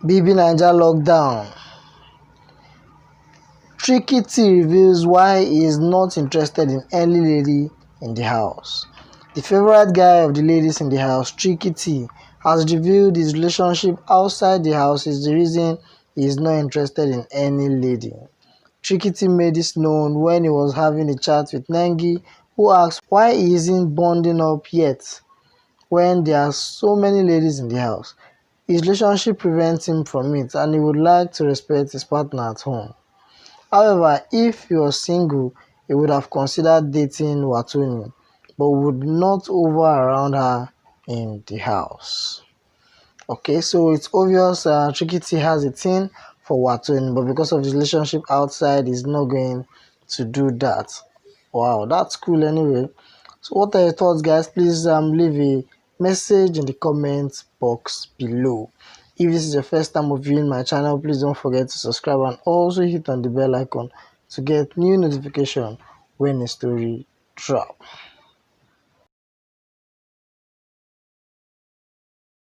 BBnaija lockdown. Trikky Tee reveals why he is not interested in any lady in the house. The favorite guy of the ladies in the house, Trikky Tee, has revealed his relationship outside the house is the reason he is not interested in any lady. Trikky Tee made this known when he was having a chat with Nengi, who asked why he isn't bonding up yet when there are so many ladies in the house. His relationship prevents him from it and he would like to respect his partner at home. However, if he was single, he would have considered dating Watoni, but would not hover around her in the house. Okay, so it's obvious Trikky Tee has a thing for Watoni, but because of his relationship outside, he's not going to do that. Wow, that's cool anyway. So what are your thoughts, guys? Please leave a message in the comments box below. If this is your first time of viewing my channel, please don't forget to subscribe and also hit on the bell icon to get new notification when a story drop.